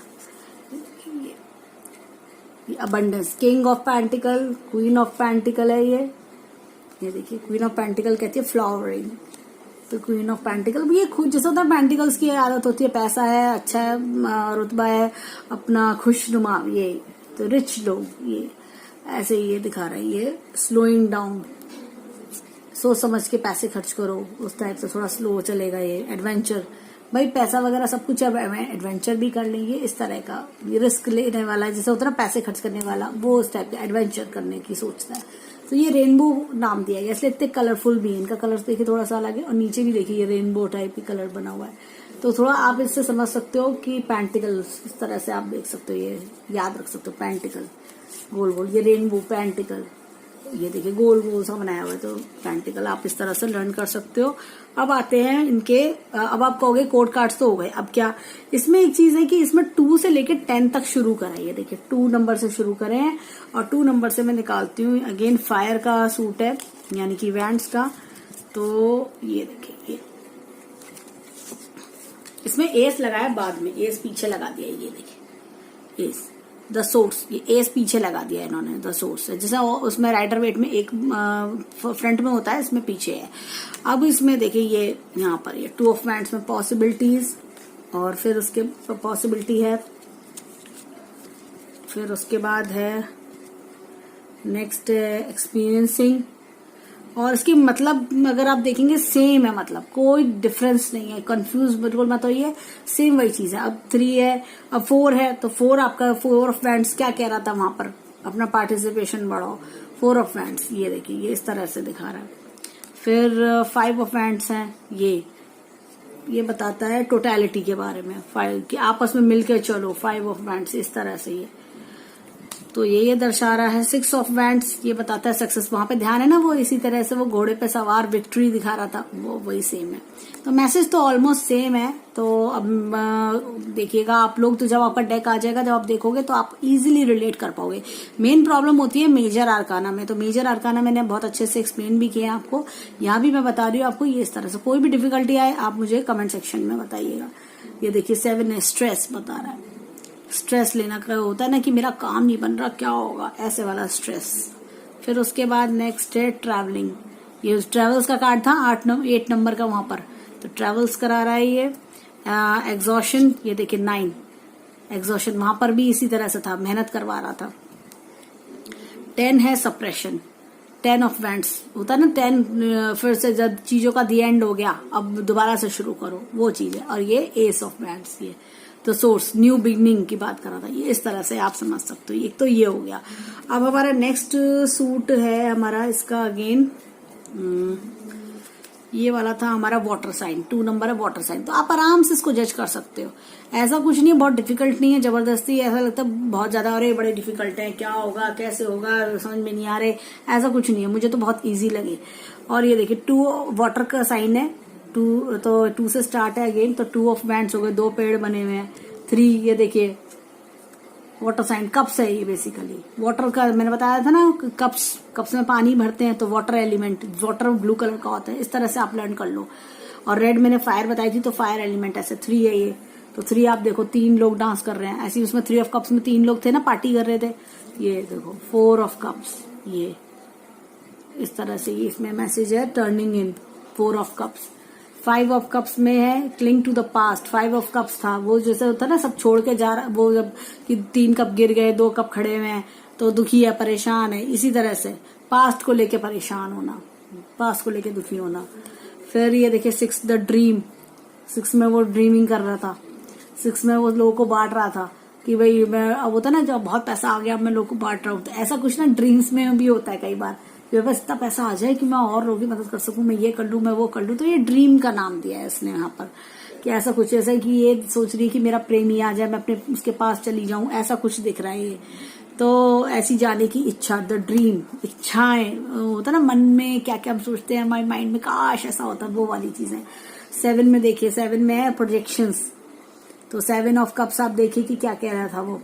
ये abundance, king of pentacle, queen of pentacle है ये देखिए क्वीन ऑफ पेंटिकल कहती है फ्लावरिंग। तो क्वीन ऑफ पेंटिकल ये खुद जैसा होता है, पेंटिकल्स की आदत होती है, पैसा है, अच्छा है, रुतबा है, अपना खुशनुमा, ये तो रिच लोग, ये ऐसे ये दिखा रहा है। ये स्लोइंग डाउन, सोच समझ के पैसे खर्च करो, उस टाइप से थोड़ा स्लो चलेगा। ये एडवेंचर, भाई पैसा वगैरह सब कुछ, अब एडवेंचर भी कर लेंगे, इस तरह का ये रिस्क लेने वाला है, जैसे होता है ना पैसे खर्च करने वाला, वो उस टाइप का एडवेंचर करने की सोचता है। तो ये रेनबो नाम दिया गया, इसलिए इतने कलरफुल भी है। इनका कलर देखिए थोड़ा सा अलग है, और नीचे भी देखिए ये रेनबो टाइप की कलर बना हुआ है। तो थोड़ा आप इससे समझ सकते हो कि पेंटिकल इस तरह से आप देख सकते हो, ये याद रख सकते हो, पेंटिकल गोल गोल, ये रेनबो पेंटिकल, ये देखिए गोल गोल सा बनाया हुआ है। तो पेंटिकल आप इस तरह से लर्न कर सकते हो। अब आते हैं इनके, अब आप कहोगे कोड कार्ड्स तो हो गए, अब क्या इसमें एक चीज है कि इसमें 2 से लेके 10 तक शुरू करें। ये देखिए 2 नंबर से शुरू करें, और 2 नंबर से मैं निकालती हूँ अगेन फायर का सूट है, यानी कि इवेंट्स का। तो ये देखिए इसमें एस लगाया, बाद में एस पीछे लगा दिया। ये देखिए एस द सोर्स, ये एस पीछे लगा दिया इन्होंने, द सोर्स है, जैसा उसमें राइटर वेट में एक फ्रंट में होता है, इसमें पीछे है। अब इसमें देखिए ये यहाँ पर ये 2 ऑफ वैंड्स में पॉसिबिलिटीज, और फिर उसके पॉसिबिलिटी है, फिर उसके बाद है नेक्स्ट एक्सपीरियंसिंग। और इसकी मतलब अगर आप देखेंगे सेम है, मतलब कोई डिफरेंस नहीं है, कंफ्यूज बिल्कुल मत होइए, सेम वही चीज है। अब 3 है, अब 4 है, तो 4 आपका 4 ऑफ वैंड्स क्या कह रहा था वहां पर, अपना पार्टिसिपेशन बढ़ाओ, 4 ऑफ वैंड्स, ये देखिए ये इस तरह से दिखा रहा है। फिर 5 ऑफ वैंड्स हैं, ये बताता है टोटलिटी के बारे में, 5 कि आपस में मिलकर चलो, 5 ऑफ वैंड्स इस तरह से ये, तो ये दर्शा रहा है। 6 ऑफ वैंड्स ये बताता है सक्सेस, वहां पे ध्यान है ना, वो इसी तरह से वो घोड़े पे सवार विक्ट्री दिखा रहा था, वो वही सेम है। तो मैसेज तो ऑलमोस्ट सेम है। तो अब देखिएगा आप लोग, तो जब आपका डेक आ जाएगा, जब आप देखोगे तो आप इजीली रिलेट कर पाओगे। मेन प्रॉब्लम होती है मेजर आर्काना में, तो मेजर आर्काना मैंने बहुत अच्छे से एक्सप्लेन भी किया आपको, यहाँ भी मैं बता रही हूँ आपको। ये इस तरह से कोई भी डिफिकल्टी आए आप मुझे कमेंट सेक्शन में बताइएगा। ये देखिए 7 है, स्ट्रेस बता रहा है, स्ट्रेस लेना का होता है ना कि मेरा काम नहीं बन रहा, क्या होगा, ऐसे वाला स्ट्रेस। फिर उसके बाद नेक्स्ट है ट्रैवलिंग, ये ट्रेवल्स का कार्ड था 8 नंबर का वहां पर, तो ट्रैवल्स करा रहा है ये। एग्जॉशन, ये देखिए 9 एग्जॉशन, वहां पर भी इसी तरह से था, मेहनत करवा रहा था। 10 है सप्रेशन, 10 ऑफ वैंड्स होता है ना, 10 फिर से जब चीजों का दी एंड हो गया अब दोबारा से शुरू करो, वो चीज है। और ये एस ऑफ वैंड्स, ये तो सोर्स न्यू बिगनिंग की बात कर रहा था, ये इस तरह से आप समझ सकते हो। एक तो ये हो गया। अब हमारा नेक्स्ट सूट है हमारा इसका अगेन ये वाला था हमारा वाटर साइन, 2 नंबर है वाटर साइन। तो आप आराम से इसको जज कर सकते हो, ऐसा कुछ नहीं है, बहुत डिफिकल्ट नहीं है, जबरदस्ती ऐसा लगता है बहुत ज्यादा अरे बड़े डिफिकल्ट है, क्या होगा कैसे होगा समझ में नहीं आ रहे, ऐसा कुछ नहीं है, मुझे तो बहुत इजी लगे। और ये देखिए 2 वाटर का साइन है, 2 तो 2 से स्टार्ट है अगेन, तो 2 ऑफ वैंड्स हो गए, 2 पेड़ बने हुए हैं। 3 ये देखिए वाटर साइन, कप्स है ये बेसिकली, वाटर का मैंने बताया था ना, कप्स में पानी भरते हैं तो water element, water blue colour का होता है, इस तरह से आप लर्न कर लो। और रेड मैंने फायर बताई थी, तो फायर एलिमेंट ऐसे 3 है ये, तो 3 आप देखो 3 लोग डांस कर रहे हैं, ऐसे उसमें 3 ऑफ कप्स में 3 लोग थे ना, पार्टी कर रहे थे। ये देखो 4 ऑफ कप्स, ये इस तरह से ये इसमें मैसेज है turning in 4 of cups. 5 of cups में है cling to the past, 5 of cups था वो जैसे होता है ना सब छोड़ के जा रहा, वो जब कि 3 कप गिर गए 2 कप खड़े हुए हैं तो दुखी है, परेशान है, इसी तरह से पास्ट को लेके परेशान होना, पास्ट को लेके दुखी होना। फिर ये देखिए 6 द ड्रीम, 6 में वो ड्रीमिंग कर रहा था, 6 में वो लोगों को बांट रहा था कि भाई मैं, अब होता है ना जब बहुत पैसा आ गया अब मैं लोगों को बांट रहा हूँ, तो ऐसा कुछ ना ड्रीम्स में भी होता है कई बार, बस इतना पैसा आ जाए कि मैं और लोगों की मदद कर सकूं, मैं ये कर लूं मैं वो कर लूं, तो ये ड्रीम का नाम दिया है इसने यहाँ पर कि ऐसा कुछ, ऐसा कि ये सोच रही है कि मेरा प्रेमी आ जाए मैं अपने उसके पास चली जाऊं, ऐसा कुछ दिख रहा है ये। तो ऐसी जाने की इच्छा, द ड्रीम, इच्छाएं होता ना मन में क्या क्या हम सोचते हैं, हमारे माइंड में काश ऐसा होता, वो वाली चीजें। 7 में देखिए, 7 में है प्रोजेक्शंस, तो 7 ऑफ कप्स आप देखिए कि क्या कह रहा था वो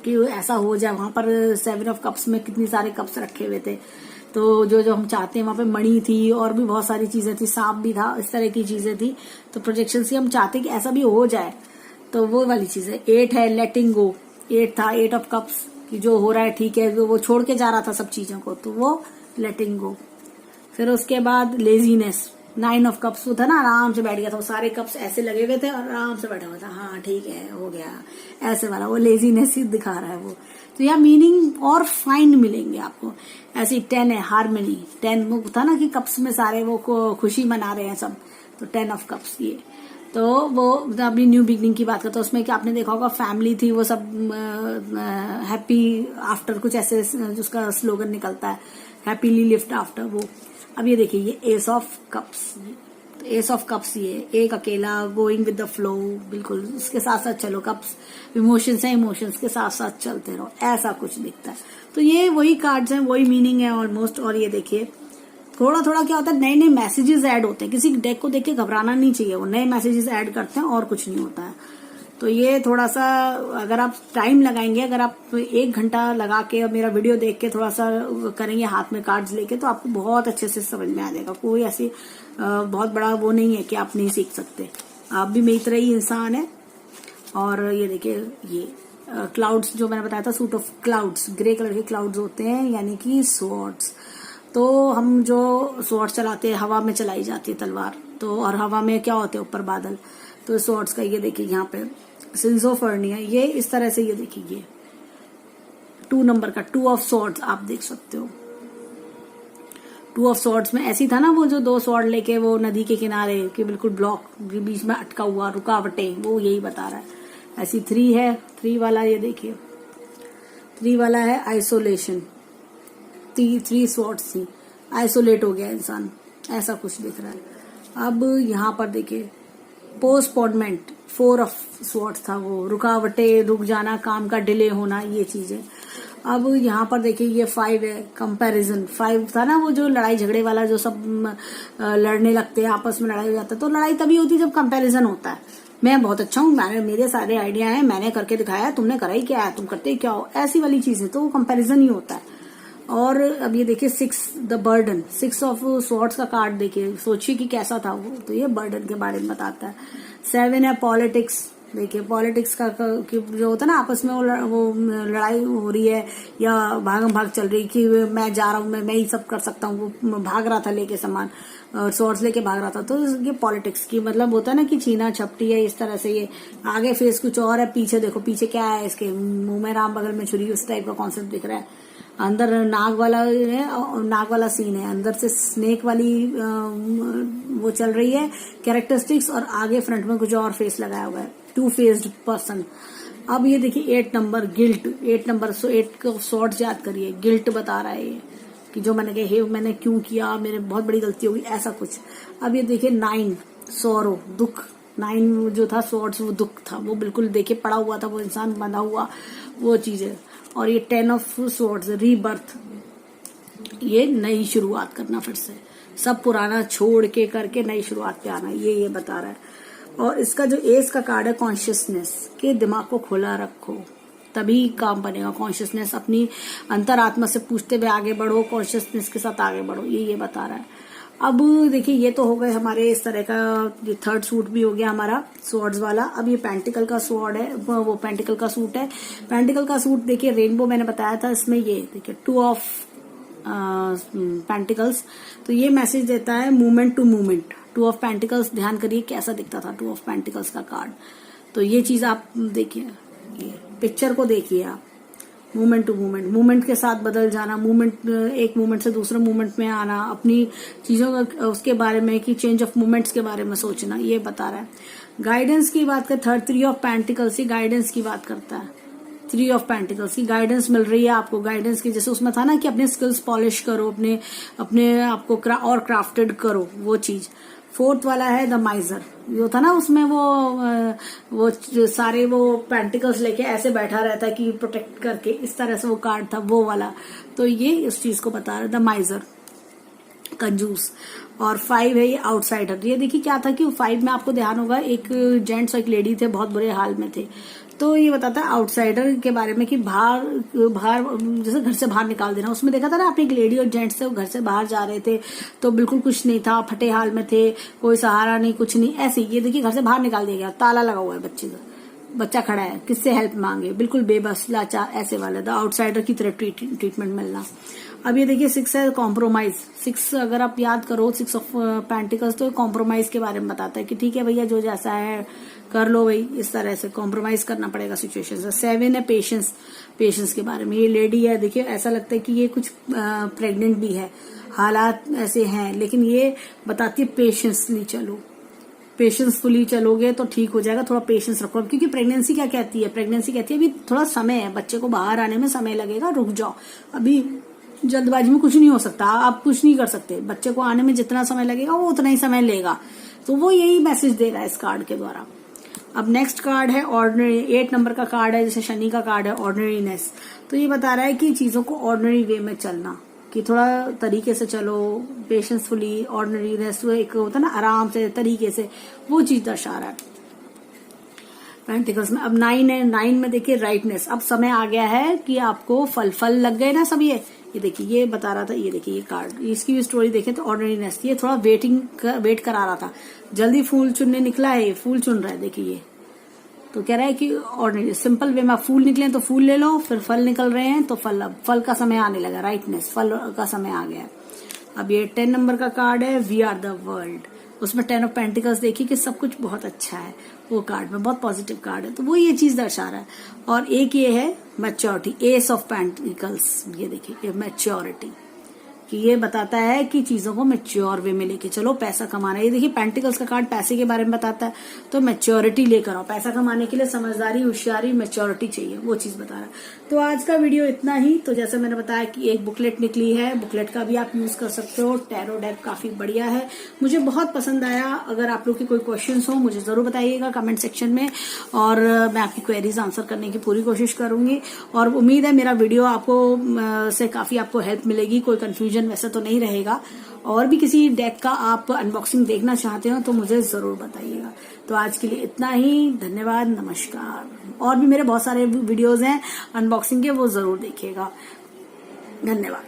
कि ऐसा हो जाए। वहां पर 7 ऑफ कप्स में कितनी सारे कप्स रखे हुए थे, तो जो हम चाहते हैं वहां पे मणि थी और भी बहुत सारी चीजें थी, सांप भी था, इस तरह की चीजें थी। तो प्रोजेक्शन से हम चाहते हैं कि ऐसा भी हो जाए, तो वो वाली चीज है। 8 है लेटिंग गो, 8 था 8 ऑफ कप्स कि जो हो रहा है ठीक है, वो छोड़ के जा रहा था सब चीजों को, तो वो लेटिंग गो। फिर उसके बाद लेजीनेस, 9 ऑफ कप्स वो था ना, आराम से बैठ गया था, वो सारे कप्स ऐसे लगे हुए थे और आराम से बैठा हुआ था, हाँ ठीक है हो गया, ऐसे वाला, वो लेजीनेस ही दिखा रहा है वो। तो यहाँ मीनिंग और फाइन मिलेंगे आपको। ऐसी 10 है हार्मनी, 10 वो था ना कि कप्स में सारे वो खुशी मना रहे हैं सब, तो 10 ऑफ कप्स ये। तो वो अभी न्यू बिगनिंग की बात करते हैं, उसमें क्या आपने देखा होगा फैमिली थी, वो सब हैप्पी आफ्टर, कुछ ऐसे जिसका स्लोगन निकलता है, हैप्पीली लिव्ड आफ्टर वो। अब ये देखिए ये एस ऑफ कप्स, तो एस ऑफ कप्स ये एक अकेला गोइंग विद द फ्लो, बिल्कुल उसके साथ साथ चलो, कप्स इमोशंस है, इमोशंस के साथ साथ चलते रहो, ऐसा कुछ दिखता है। तो ये वही कार्ड्स हैं, वही मीनिंग है ऑलमोस्ट। और ये देखिए थोड़ा थोड़ा क्या होता है, नए नए मैसेजेस ऐड होते हैं, किसी डेक को देख के घबराना नहीं चाहिए, वो नए मैसेजेस ऐड करते हैं और कुछ नहीं होता है। तो ये थोड़ा सा अगर आप टाइम लगाएंगे, अगर आप 1 घंटा लगा के मेरा वीडियो देख के थोड़ा सा करेंगे हाथ में कार्ड्स लेके, तो आपको बहुत अच्छे से समझ में आ जाएगा। कोई ऐसी बहुत बड़ा वो नहीं है कि आप नहीं सीख सकते, आप भी मेरी तरह ही इंसान है। और ये देखिए ये क्लाउड्स जो मैंने बताया था, suit of clouds, grey colour के क्लाउड्स होते हैं, यानी कि स्वॉर्ड्स। तो हम जो स्वॉर्ड चलाते हैं, हवा में चलाई जाती है तलवार, तो और हवा में क्या होते हैं ऊपर बादल, तो स्वॉर्ड्स का ये देखिए यहाँ पे सिंजोफर्निया, ये इस तरह से ये देखिए 2 नंबर का 2 ऑफ स्वॉर्ड्स आप देख सकते हो। 2 ऑफ स्वॉर्ड्स में ऐसी था ना वो जो 2 स्वॉर्ड लेके वो नदी के किनारे के बिल्कुल ब्लॉक बीच में अटका हुआ, रुकावटें, वो यही बता रहा है। ऐसी 3 है, 3 वाला ये देखिए, 3 वाला है आइसोलेशन, 3 स्वॉर्ड्स थी, आइसोलेट हो गया इंसान, ऐसा कुछ दिख रहा है। अब यहाँ पर देखिए पोस्टपोनमेंट, 4 ऑफ स्वॉर्ड्स था, वो रुकावटें, रुक जाना, काम का डिले होना, ये चीजें। अब यहाँ पर देखिए ये 5 है कंपैरिजन, 5 था ना वो जो लड़ाई झगड़े वाला, जो सब लड़ने लगते हैं, आपस में लड़ाई हो जाता है, तो लड़ाई तभी होती है जब कंपैरिजन होता है। मैं बहुत अच्छा हूँ, मेरे सारे आइडिया हैं, मैंने करके दिखाया, तुमने करा ही क्या है, तुम करते ही क्या हो, ऐसी वाली चीजें, तो वो कंपैरिजन ही होता है। और अब ये देखिए 6 द बर्डन, 6 ऑफ स्वॉर्ड्स का कार्ड देखिए, सोचिए कि कैसा था वो, तो ये बर्डन के बारे में बताता है। 7 है पॉलिटिक्स, देखिए पॉलिटिक्स का जो होता है ना, आपस में वो लड़ाई हो रही है या भागम भाग चल रही कि मैं जा रहा हूँ, मैं ही सब कर सकता हूँ, वो भाग रहा था लेके सामान, सोर्स लेके भाग रहा था। तो ये पॉलिटिक्स की मतलब होता है ना कि छीना झपटी है, इस तरह से। ये आगे फेस कुछ और है, पीछे देखो पीछे क्या है, इसके मुंह में राम बगल में छुरी, उस टाइप का कॉन्सेप्ट दिख रहा है। अंदर नाग वाला है, नाग वाला सीन है, अंदर से स्नेक वाली वो चल रही है कैरेक्टरिस्टिक्स, और आगे फ्रंट में कुछ और फेस लगाया हुआ है, टू फेस्ड पर्सन। अब ये देखिए 8 नंबर गिल्ट, 8 नंबर 8 को शॉर्ट्स याद करिए, गिल्ट बता रहा है ये कि जो मैंने कहा हे मैंने क्यों किया, मेरे बहुत बड़ी गलती होगी, ऐसा कुछ। अब ये देखिए 9 सोरो, दुख। 9 जो था शॉर्ट्स वो दुख था, वो बिल्कुल देखिए पड़ा हुआ था, वो इंसान बंधा हुआ, वो चीज है। और ये 10 ऑफ स्वॉर्ड्स रीबर्थ, ये नई शुरुआत करना, फिर से सब पुराना छोड़ के करके नई शुरुआत पे आना, ये बता रहा है। और इसका जो एस का कार्ड है कॉन्शियसनेस, के दिमाग को खुला रखो तभी काम बनेगा। कॉन्शियसनेस, अपनी अंतरात्मा से पूछते हुए आगे बढ़ो, कॉन्शियसनेस के साथ आगे बढ़ो, ये बता रहा है। अब देखिए ये तो हो गए हमारे इस तरह का, ये थर्ड सूट भी हो गया हमारा स्वॉर्ड्स वाला। अब ये पेंटिकल का स्वॉर्ड है, वो पेंटिकल का सूट है। पेंटिकल का सूट देखिए रेनबो मैंने बताया था, इसमें ये देखिए 2 ऑफ पेंटिकल्स। तो ये मैसेज देता है movement to movement. 2 of pentacles, ध्यान करिए कैसा दिखता था 2 ऑफ पेंटिकल्स का कार्ड। तो ये चीज आप देखिए, ये पिक्चर को देखिए आप, मूवमेंट टू मूवमेंट, मूवमेंट के साथ बदल जाना, मूवमेंट एक मूवमेंट से दूसरे मूवमेंट में आना, अपनी चीजों का उसके बारे में कि चेंज ऑफ मूवमेंट्स के बारे में सोचना, ये बता रहा है। गाइडेंस की बात कर, 3 ऑफ पेंटिकल्स ही गाइडेंस की बात करता है। 3 ऑफ पेंटिकल्स की गाइडेंस मिल रही है आपको, गाइडेंस की, जैसे उसमें था ना कि अपने स्किल्स पॉलिश करो, अपने आपको और क्राफ्टेड करो, वो चीज। 4th वाला है द माइजर, जो था ना उसमें वो सारे वो पेंटिकल्स लेके ऐसे बैठा रहता है कि प्रोटेक्ट करके, इस तरह से वो कार्ड था वो वाला। तो ये इस चीज को बता रहा है, द माइजर, कंजूस। और 5 है ये आउटसाइडर। ये देखिए क्या था कि 5 में आपको ध्यान होगा एक जेंट्स और एक लेडी थे, बहुत बुरे हाल में थे। तो ये बताता है आउटसाइडर के बारे में कि बाहर जैसे घर से बाहर निकाल देना। उसमें देखा था ना आपने, एक लेडी और जेंट्स थे, वो घर से बाहर जा रहे थे तो बिल्कुल कुछ नहीं था, फटे हाल में थे, कोई सहारा नहीं, कुछ नहीं, ऐसे। ये देखिए घर से बाहर निकाल दिया गया, ताला लगा हुआ है बच्चे का, बच्चा खड़ा है, किससे हेल्प मांगे, बिल्कुल बेबस लाचार, ऐसे वाले द आउटसाइडर की तरह ट्रीटमेंट मिलना। अब ये देखिए 6 है कॉम्प्रोमाइज। 6 अगर आप याद करो, 6 ऑफ पेंटिकल्स, तो कॉम्प्रोमाइज के बारे में बताता है कि ठीक है भैया जो जैसा है कर लो भाई, इस तरह से कॉम्प्रोमाइज करना पड़ेगा सिचुएशन से। 7 है पेशेंस, पेशेंस के बारे में। ये लेडी है, देखिए ऐसा लगता है कि ये कुछ प्रेग्नेंट भी है, हालात ऐसे हैं, लेकिन ये बताती है पेशेंसली चलो, पेशेंसफुली चलोगे तो ठीक हो जाएगा, थोड़ा पेशेंस रखो। क्योंकि प्रेगनेंसी क्या कहती है, प्रेगनेंसी कहती है अभी थोड़ा समय है, बच्चे को बाहर आने में समय लगेगा, रुक जाओ, अभी जल्दबाजी में कुछ नहीं हो सकता, आप कुछ नहीं कर सकते, बच्चे को आने में जितना समय लगेगा वो उतना ही समय लेगा। तो वो यही मैसेज दे रहा है इस कार्ड के द्वारा। अब नेक्स्ट कार्ड है ऑर्डिनरी, 8 नंबर का कार्ड है, जैसे शनि का कार्ड है ऑर्डिनरीनेस। तो ये बता रहा है कि चीजों को ऑर्डिनरी वे में चलना, कि थोड़ा तरीके से चलो, पेशेंसफुली, ऑर्डिनरीनेस, एक होता है ना आराम से तरीके से, वो चीज दर्शा रहा है पेंटिकल्स में। अब 9 है, 9 में देखिए राइटनेस। अब समय आ गया है कि आपको फल लग गए ना सब। ये देखिए ये बता रहा था, ये देखिए ये कार्ड, इसकी भी स्टोरी देखें तो ऑर्डिनरीनेस, ये थोड़ा वेट करा रहा था, जल्दी फूल चुनने निकला है, फूल चुन रहा है, देखिए ये तो कह रहा है कि ऑर्डिनरी सिंपल वे में फूल निकले तो फूल ले लो, फिर फल निकल रहे हैं तो फल, अब फल का समय आने लगा, राइटनेस, फल का समय आ गया। अब ये 10 नंबर का कार्ड है वी आर द वर्ल्ड, उसमें 10 ऑफ पेंटिकल्स देखिए कि सब कुछ बहुत अच्छा है, वो कार्ड में बहुत पॉजिटिव कार्ड है, तो वो ये चीज दर्शा रहा है। और एक ये है मैच्योरिटी, एस ऑफ पेंटिकल्स, ये देखिए ये मैच्योरिटी, कि ये बताता है कि चीजों को मैच्योर वे में लेके चलो, पैसा कमाना। ये देखिए पेंटिकल्स का कार्ड पैसे के बारे में बताता है, तो मैच्योरिटी लेकर आओ, पैसा कमाने के लिए समझदारी, होशियारी, मैच्योरिटी चाहिए, वो चीज बता रहा है। तो आज का वीडियो इतना ही। तो जैसे मैंने बताया कि एक बुकलेट निकली है, बुकलेट का भी आप यूज कर सकते हो, टैरो डेक काफी बढ़िया है, मुझे बहुत पसंद आया। अगर आप लोग की कोई क्वेश्चन हो मुझे जरूर बताइएगा कमेंट सेक्शन में, और मैं आपकी क्वेरीज आंसर करने की पूरी कोशिश करूंगी। और उम्मीद है मेरा वीडियो आपको से काफी आपको हेल्प मिलेगी, कोई कंफ्यूजन वैसे तो नहीं रहेगा। और भी किसी डेक का आप अनबॉक्सिंग देखना चाहते हो तो मुझे जरूर बताइएगा। तो आज के लिए इतना ही, धन्यवाद, नमस्कार। और भी मेरे बहुत सारे वीडियोस हैं अनबॉक्सिंग के, वो जरूर देखिएगा। धन्यवाद।